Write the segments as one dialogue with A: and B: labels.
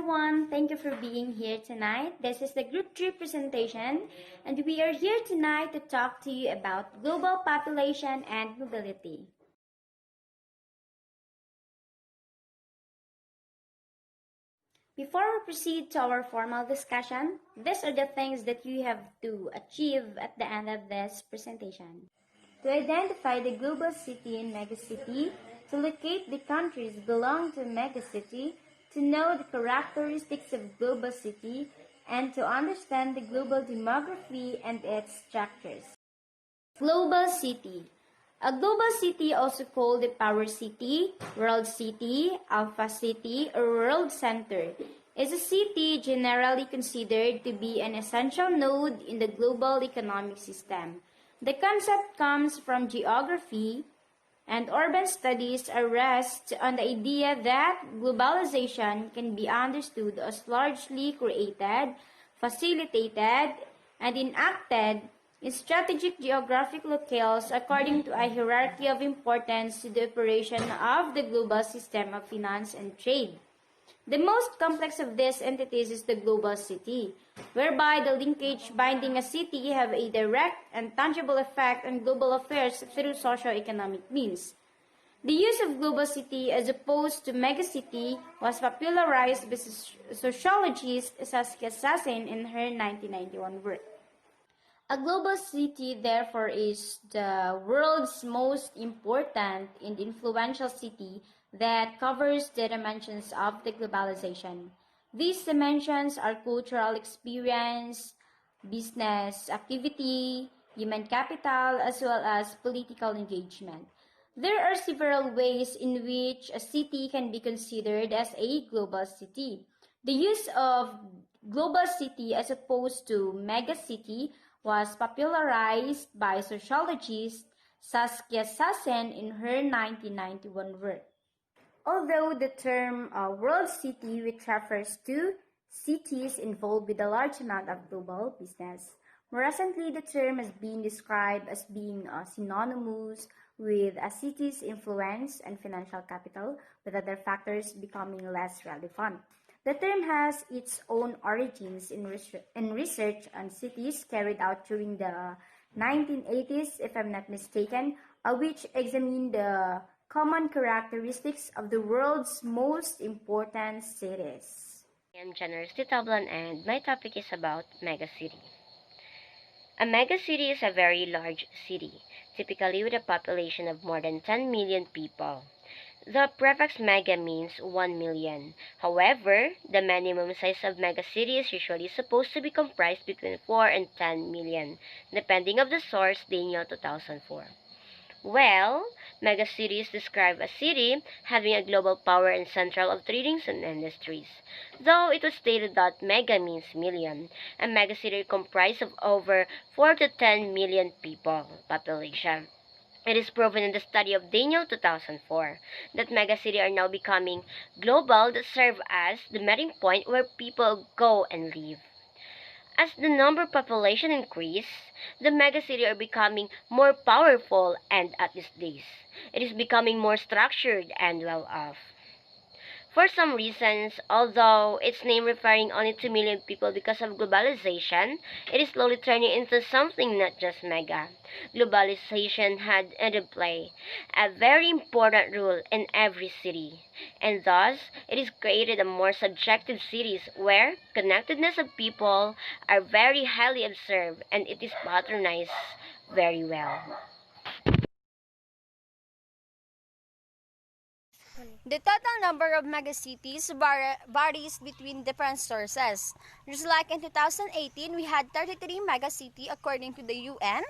A: everyone, thank you for being here tonight. This is the Group 3 presentation, and we are here tonight to talk to you about global population and mobility. Before we proceed to our formal discussion, these are the things that you have to achieve at the end of this presentation. To identify the global city and megacity, to locate the countries belong to a megacity, to know the characteristics of global city, and to understand the global demography and its structures. Global city. A global city, also called the power city, world city, alpha city, or world center, is a city generally considered to be an essential node in the global economic system. The concept comes from geography, and urban studies rest on the idea that globalization can be understood as largely created, facilitated, and enacted in strategic geographic locales according to a hierarchy of importance to the operation of the global system of finance and trade. The most complex of these entities is the global city, whereby the linkage binding a city have a direct and tangible effect on global affairs through socio-economic means. The use of global city as opposed to megacity was popularized by sociologist Saskia Sassen in her 1991 work. A global city, therefore, is the world's most important and influential city that covers the dimensions of the globalization. These dimensions are cultural experience, business activity, human capital, as well as political engagement. There are several ways in which a city can be considered as a global city. The use of global city as opposed to megacity was popularized by sociologist Saskia Sassen in her 1991 work. Although the term world city, which refers to cities involved with a large amount of global business, more recently the term has been described as being synonymous with a city's influence and financial capital, with other factors becoming less relevant. The term has its own origins in research on cities carried out during the 1980s, if I'm not mistaken, which examined the common characteristics of the world's most important cities.
B: I'm Generosity Tablan and my topic is about megacity. A megacity is a very large city, typically with a population of more than 10 million people. The prefix mega means 1 million. However, the minimum size of megacity is usually supposed to be comprised between 4 and 10 million, depending on the source Daniel 2004. Well, megacities describe a city having a global power and central of tradings and industries. Though it was stated that mega means million, a megacity comprised of over 4 to 10 million people population. It is proven in the study of Daniel 2004 that megacities are now becoming global that serve as the meeting point where people go and live. As the number of population increase, the megacity are becoming more powerful and at these days, it is becoming more structured and well off. For some reasons, although its name referring only to million people because of globalization, it is slowly turning into something not just mega. Globalization had to play a very important role in every city, and thus it is created a more subjective cities where connectedness of people are very highly observed and it is patronized very well.
C: The total number of megacities varies between different sources. Just like in 2018, we had 33 megacity according to the UN.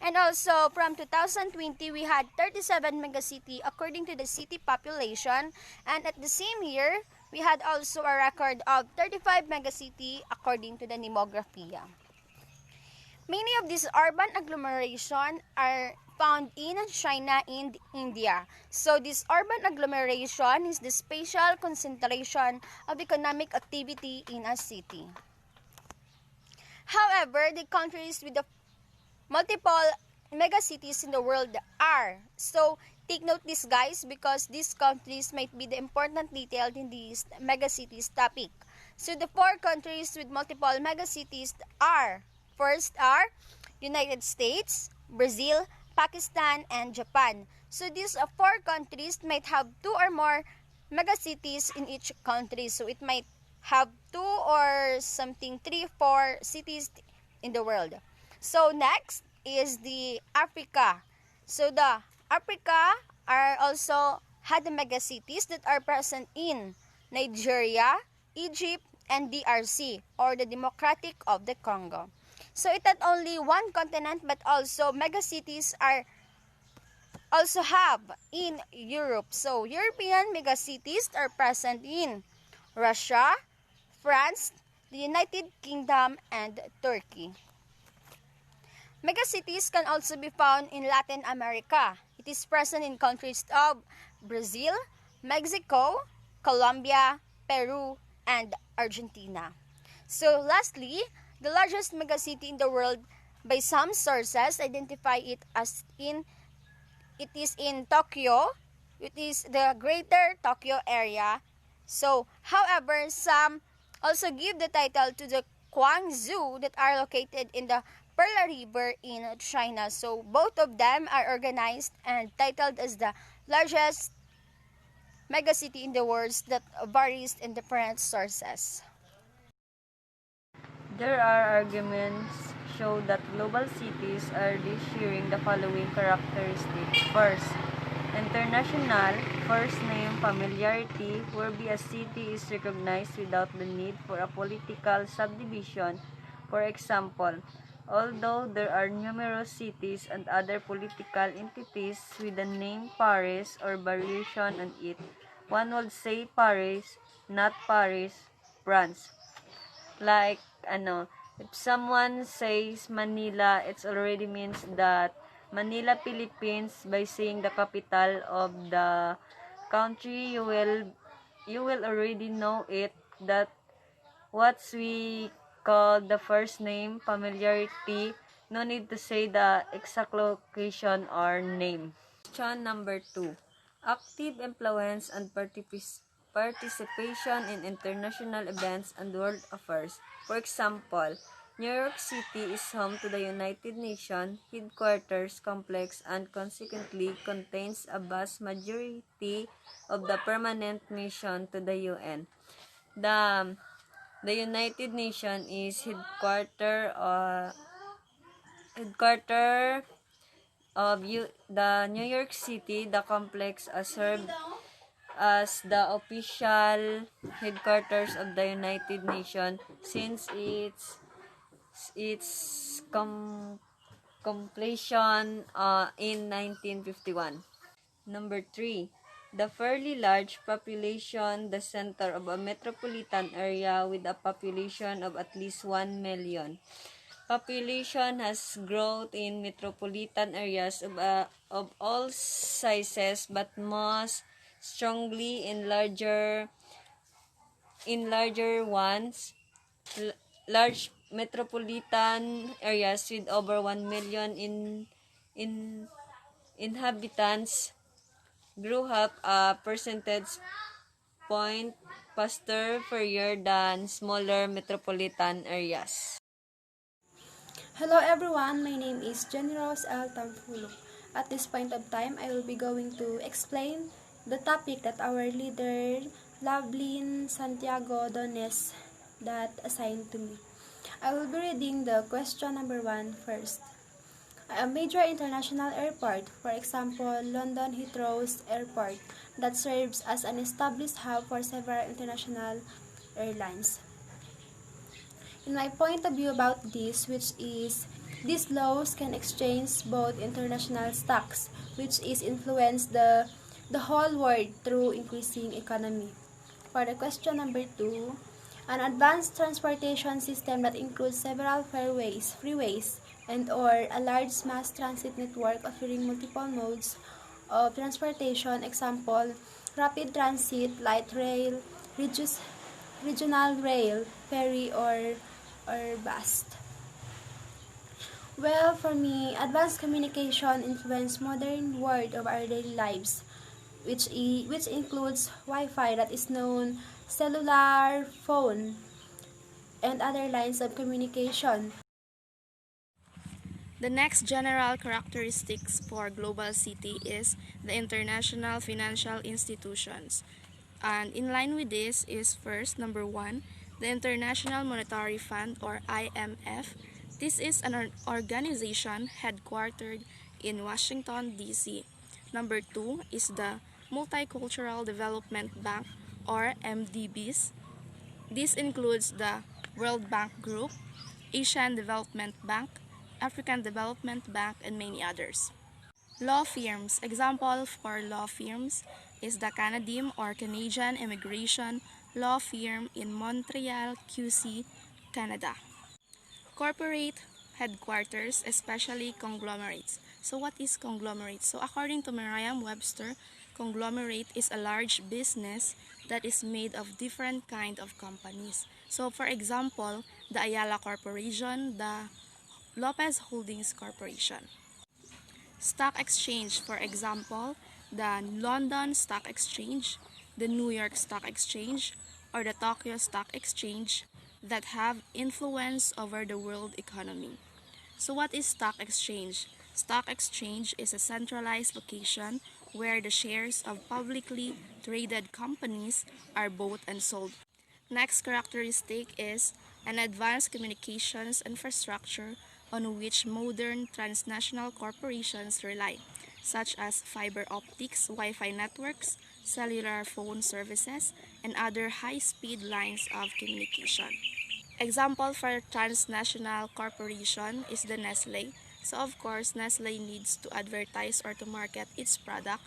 C: And also from 2020, we had 37 megacity according to the city population. And at the same year, we had also a record of 35 megacity according to the demography. Many of these urban agglomerations are found in China and India. So this urban agglomeration is the spatial concentration of economic activity in a city. However, the countries with the multiple megacities in the world are. So take note this, guys, because these countries might be the important detail in this megacities topic. So the four countries with multiple megacities are, first are United States, Brazil, Pakistan, and Japan. So these four countries might have two or more megacities in each country. So it might have two or something, three, four cities in the world. So next is the Africa. So the Africa are also had the megacities that are present in Nigeria, Egypt, and DRC, or the Democratic of the Congo. So it not only one continent but also megacities are also have in Europe. So European megacities are present in Russia, France, the United Kingdom, and Turkey. Megacities can also be found in Latin America. It is present in countries of Brazil, Mexico, Colombia, Peru, and Argentina. So lastly, the largest megacity in the world by some sources identify it is in Tokyo. It is the Greater Tokyo area. So, however, some also give the title to the Guangzhou that are located in the Pearl River in China. So, both of them are organized and titled as the largest megacity in the world that varies in different sources.
D: There are arguments show that global cities are sharing the following characteristics. First, international first name familiarity, whereby a city is recognized without the need for a political subdivision. For example, although there are numerous cities and other political entities with the name Paris or variation on it, one would say Paris, not Paris, France. Like, if someone says Manila, it already means that Manila, Philippines. By saying the capital of the country, you will already know it, that what we call the first name familiarity. No need to say the exact location or name. Question number 2. Active influence and participation in international events and world affairs. For example, New York City is home to the United Nations headquarters complex and consequently contains a vast majority of the permanent mission to the UN. The the United Nations is headquarter of the New York City. The complex has served as the official headquarters of the United Nations since its completion in 1951. Number 3. The fairly large population, the center of a metropolitan area with a population of at least 1 million. Population has grown in metropolitan areas of all sizes, but most strongly in larger ones. Large metropolitan areas with over 1 million in inhabitants grew up a percentage point faster per year than smaller metropolitan areas.
E: Hello everyone, my name is Jenny Rose L. Tamfuluk. At this point of time, I will be going to explain the topic that our leader, Lovelyn Santiago Dones, that assigned to me. I will be reading the question number 1 first. A major international airport, for example, London Heathrow's Airport, that serves as an established hub for several international airlines. In my point of view about this, which is these laws can exchange both international stocks, which is influence the whole world through increasing economy. For the question number 2, an advanced transportation system that includes several freeways, and or a large mass transit network offering multiple modes of transportation, example, rapid transit, light rail, regional rail, ferry, or bus. Well, for me, advanced communication influence modern world of our daily lives, which includes Wi-Fi, that is known cellular phone, and other lines of communication.
F: The next general characteristics for global city is the international financial institutions. And in line with this is first, number one, the International Monetary Fund or IMF. This is an organization headquartered in Washington, D.C. Number two is the Multicultural Development Bank or MDBs. This includes the World Bank Group, Asian Development Bank, African Development Bank, and many others. Law firms. Example for law firms is the Canadim or Canadian Immigration Law Firm in Montreal, QC, Canada. Corporate headquarters, especially conglomerates. So what is conglomerate? So according to Merriam-Webster, conglomerate is a large business that is made of different kind of companies. So for example, the Ayala Corporation, the Lopez Holdings Corporation. Stock exchange, for example, the London Stock Exchange, the New York Stock Exchange, or the Tokyo Stock Exchange that have influence over the world economy. So what is stock exchange? Stock exchange is a centralized location where the shares of publicly traded companies are bought and sold. Next characteristic is an advanced communications infrastructure on which modern transnational corporations rely, such as fiber optics, Wi-Fi networks, cellular phone services, and other high-speed lines of communication. Example for transnational corporation is the Nestle. So of course, Nestle needs to advertise or to market its product,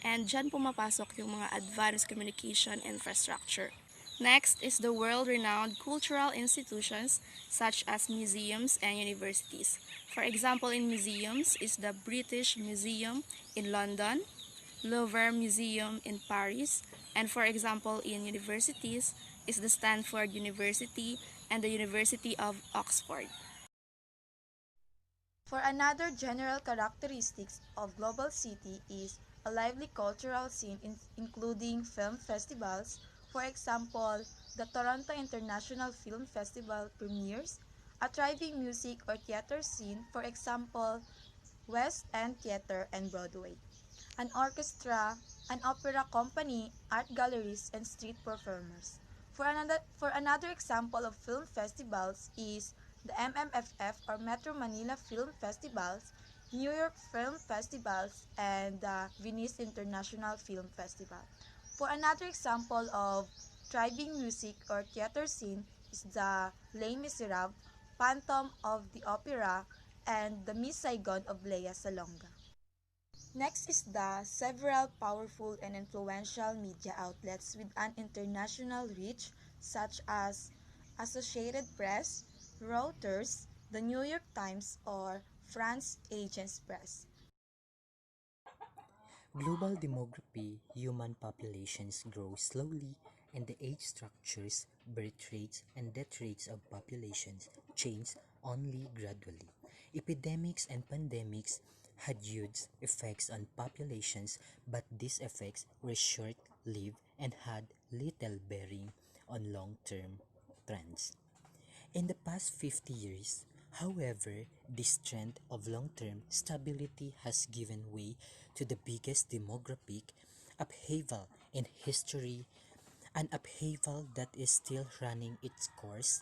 F: and dyan pumapasok yung mga advanced communication infrastructure. Next is the world-renowned cultural institutions such as museums and universities. For example, in museums is the British Museum in London, Louvre Museum in Paris, and for example, in universities is the Stanford University and the University of Oxford.
G: For another general characteristics of global city is a lively cultural scene including film festivals. For example, the Toronto International Film Festival premieres, a thriving music or theater scene, for example, West End Theater and Broadway, an orchestra, an opera company, art galleries, and street performers. For another example of film festivals is the MMFF or Metro Manila Film Festivals, New York Film Festivals, and the Venice International Film Festival. For another example of thriving music or theater scene is the Les Miserables, Phantom of the Opera, and the Miss Saigon of Lea Salonga. Next is the several powerful and influential media outlets with an international reach such as Associated Press, Reuters, the New York Times, or France Agence Presse.
H: Global demography, human populations grow slowly, and the age structures, birth rates, and death rates of populations change only gradually. Epidemics and pandemics had huge effects on populations, but these effects were short lived and had little bearing on long term trends. In the past 50 years, however, this trend of long-term stability has given way to the biggest demographic upheaval in history, an upheaval that is still running its course.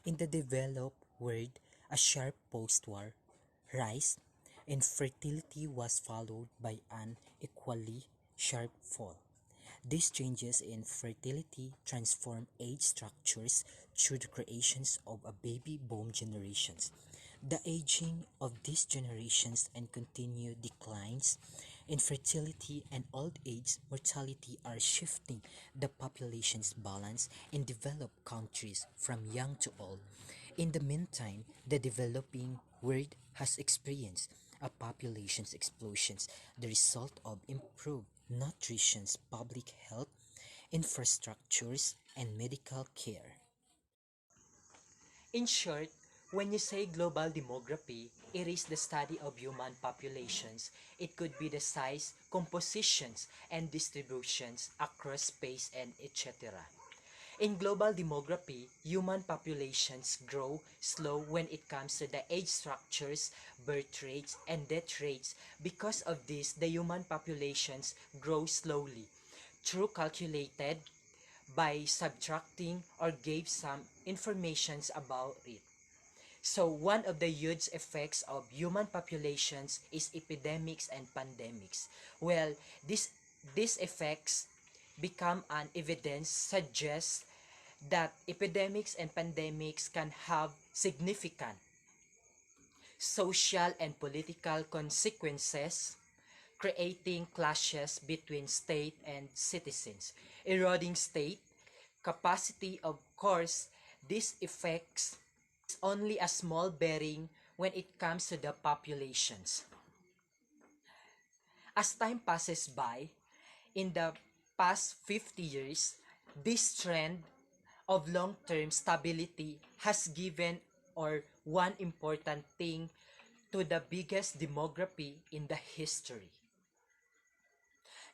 H: In the developed world, a sharp post-war rise in fertility was followed by an equally sharp fall. These changes in fertility transform age structures through the creations of a baby boom generations. The aging of these generations and continued declines in fertility and old age mortality are shifting the population's balance in developed countries from young to old. In the meantime, the developing world has experienced a population's explosions, the result of improved nutrition, public health, infrastructures, and medical care.
I: In short, when you say global demography, it is the study of human populations. It could be the size, compositions, and distributions across space and etc. In global demography, human populations grow slow when it comes to the age structures, birth rates, and death rates. Because of this, the human populations grow slowly, through calculated by subtracting or gave some informations about it. So one of the huge effects of human populations is epidemics and pandemics. Well, these effects become an evidence suggests that epidemics and pandemics can have significant social and political consequences, creating clashes between state and citizens, eroding state capacity. Of course, these effects is only a small bearing when it comes to the populations. As time passes by, in the past 50 years, this trend of long-term stability has given or one important thing to the biggest demography in the history.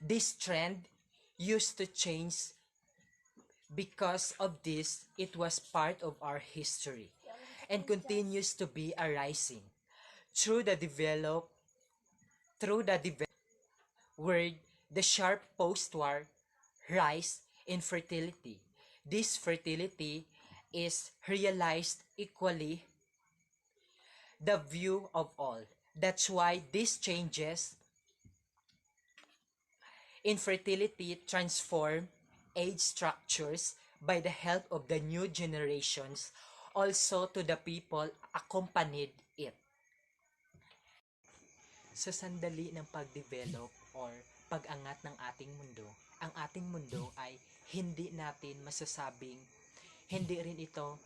I: This trend used to change. Because of this, it was part of our history and continues to be arising through the develop through the word the sharp post-war rise in fertility. This fertility is realized equally the view of all. That's why these changes infertility transform age structures by the help of the new generations also to the people accompanied it. Sa sandali ng pagdevelop or pag-angat ng ating mundo, ang ating mundo ay hindi natin masasabing hindi rin ito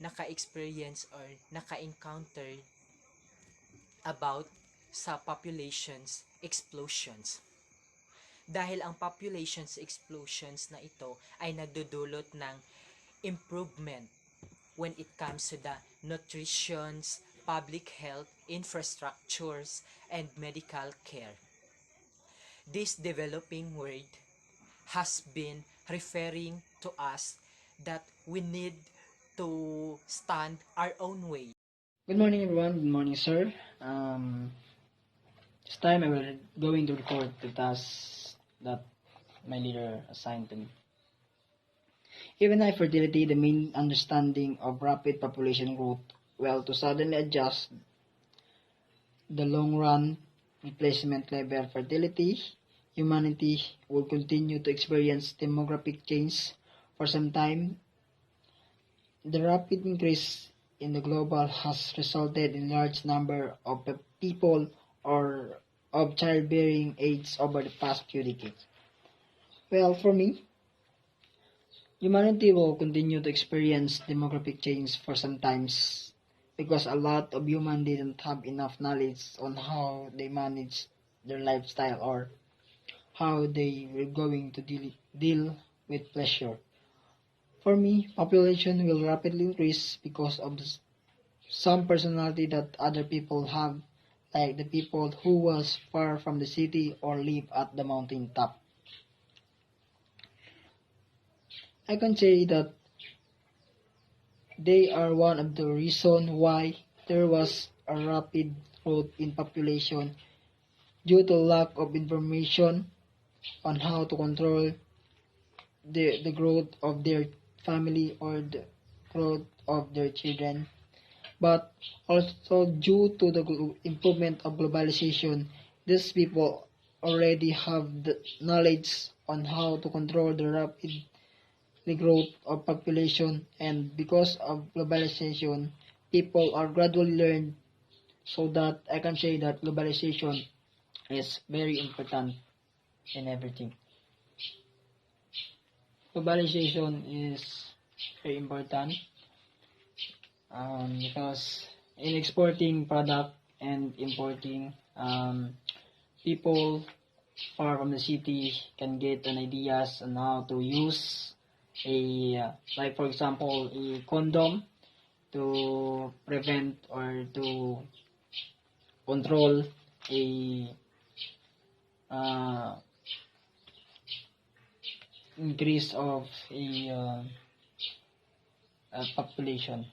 I: naka-experience or naka-encounter about sa populations explosions. Dahil ang populations explosions na ito ay nagdudulot ng improvement when it comes to the nutrition, public health, infrastructures, and medical care. This developing world has been referring to us that we need to stand our own way.
J: Good morning, everyone. Good morning, sir. This time I will going to record the task that my leader assigned to me. Even high fertility, the main understanding of rapid population growth, well, to suddenly adjust the long-run replacement level fertility, humanity will continue to experience demographic change for some time. The rapid increase in the global has resulted in large number of people or of childbearing age over the past few decades. Well, for me, humanity will continue to experience demographic change for some times because a lot of humans didn't have enough knowledge on how they manage their lifestyle or how they were going to deal with pleasure. For me, population will rapidly increase because of some personality that other people have, like the people who was far from the city or live at the mountain top. I can say that they are one of the reasons why there was a rapid growth in population due to lack of information on how to control the growth of their family or the growth of their children, but also due to the improvement of globalization, these people already have the knowledge on how to control the rapid growth of population, and because of globalization, people are gradually learned, so that I can say that globalization is very important in everything. Globalization is very important because in exporting product and importing, people far from the city can get an ideas on how to use like for example a condom to prevent or to control a increase of a population.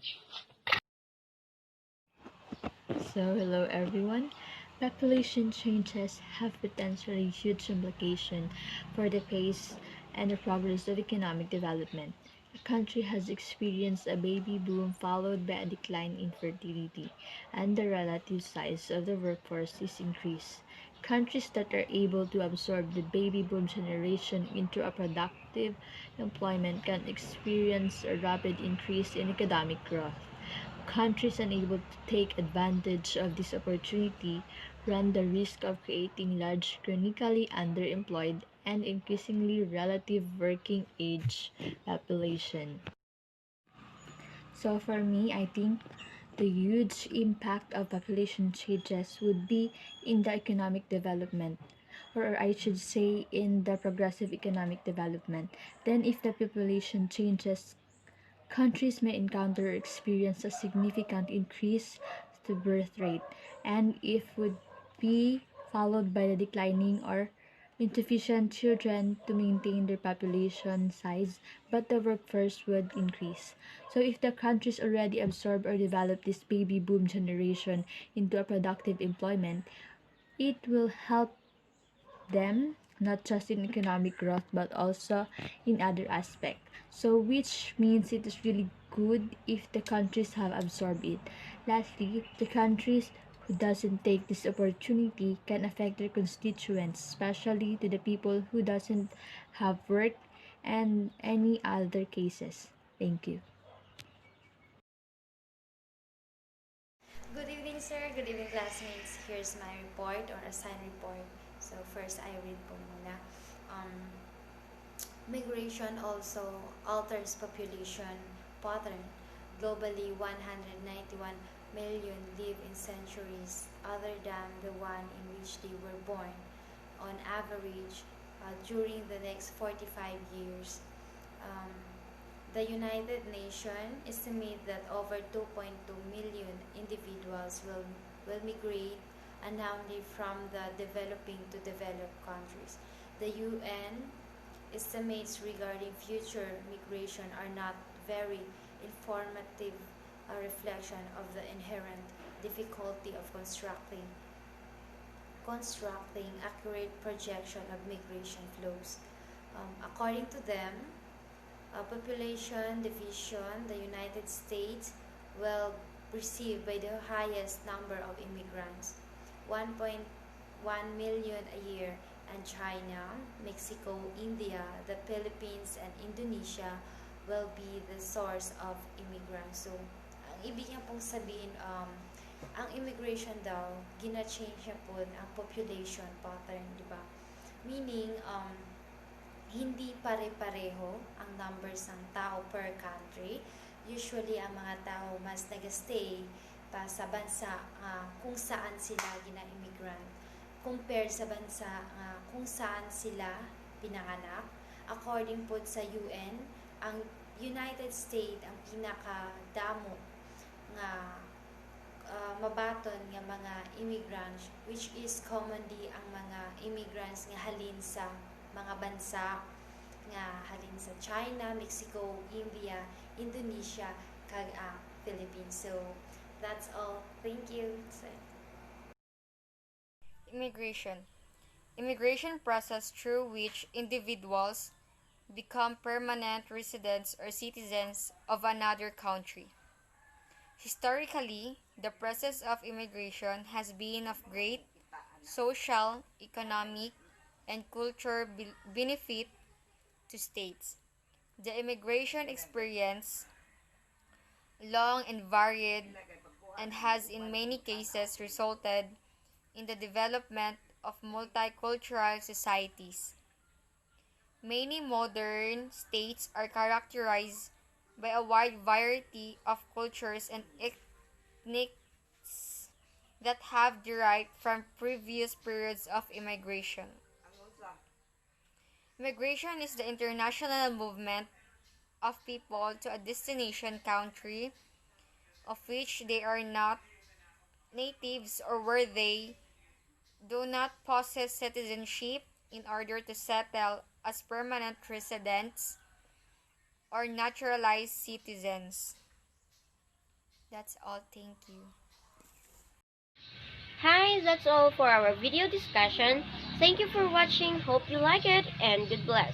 K: So, hello everyone. Population changes have potentially huge implications for the pace and the progress of economic development. The country has experienced a baby boom followed by a decline in fertility, and the relative size of the workforce is increased. Countries that are able to absorb the baby boom generation into a productive employment can experience a rapid increase in economic growth. Countries unable to take advantage of this opportunity run the risk of creating large chronically underemployed and increasingly relative working age population. So for me, I think the huge impact of population changes would be in the economic development, or I should say in the progressive economic development. Then if the population changes, countries may encounter or experience a significant increase to birth rate, and it would be followed by the declining or insufficient children to maintain their population size, but the workforce would increase. So if the countries already absorb or develop this baby boom generation into a productive employment, it will help them not just in economic growth but also in other aspects. So which means it is really good if the countries have absorbed it. Lastly, the countries who doesn't take this opportunity can affect their constituents, especially to the people who doesn't have work and any other cases. Thank you.
L: Good evening, sir. Good evening, classmates. Here's my report or assigned report. So first, I read po muna. Um, Migration also alters population pattern. Globally, 191 million live in centuries other than the one in which they were born. On average, during the next 45 years, um, the United Nations estimate that over 2.2 million individuals will migrate annually from the developing to developed countries. The UN estimates regarding future migration are not very informative reflection of the inherent difficulty of constructing accurate projection of migration flows. According to them, population division, the United States will receive by the highest number of immigrants, 1.1 million a year, and China, Mexico, India, the Philippines, and Indonesia will be the source of immigrants. So, ang ibig niya pong sabihin, ang immigration daw, gina-change niya po ang population pattern, di ba? Meaning, hindi pare-pareho ang numbers ng tao per country. Usually, ang mga tao mas nag-stay pa sa bansa kung saan sila gina-immigrant compared sa bansa kung saan sila pinanganak. According po sa UN, ang United States ang pinakadamo nga mabaton nga mga immigrants, which is commonly ang mga immigrants nga halin sa mga bansa nga halin sa China, Mexico, India, Indonesia, kag Philippines. So that's all. Thank you.
C: Immigration. Immigration process through which individuals become permanent residents or citizens of another country. Historically, the process of immigration has been of great social, economic, and cultural benefit to states. The immigration experience long and varied and has in many cases resulted in the development of multicultural societies. Many modern states are characterized by a wide variety of cultures and ethnics that have derived from previous periods of immigration. Migration is the international movement of people to a destination country of which they are not natives or where they do not possess citizenship in order to settle as permanent residents or naturalized citizens. That's all. Thank you.
B: Hi, that's all for our video discussion. Thank you for watching. Hope you like it and God bless.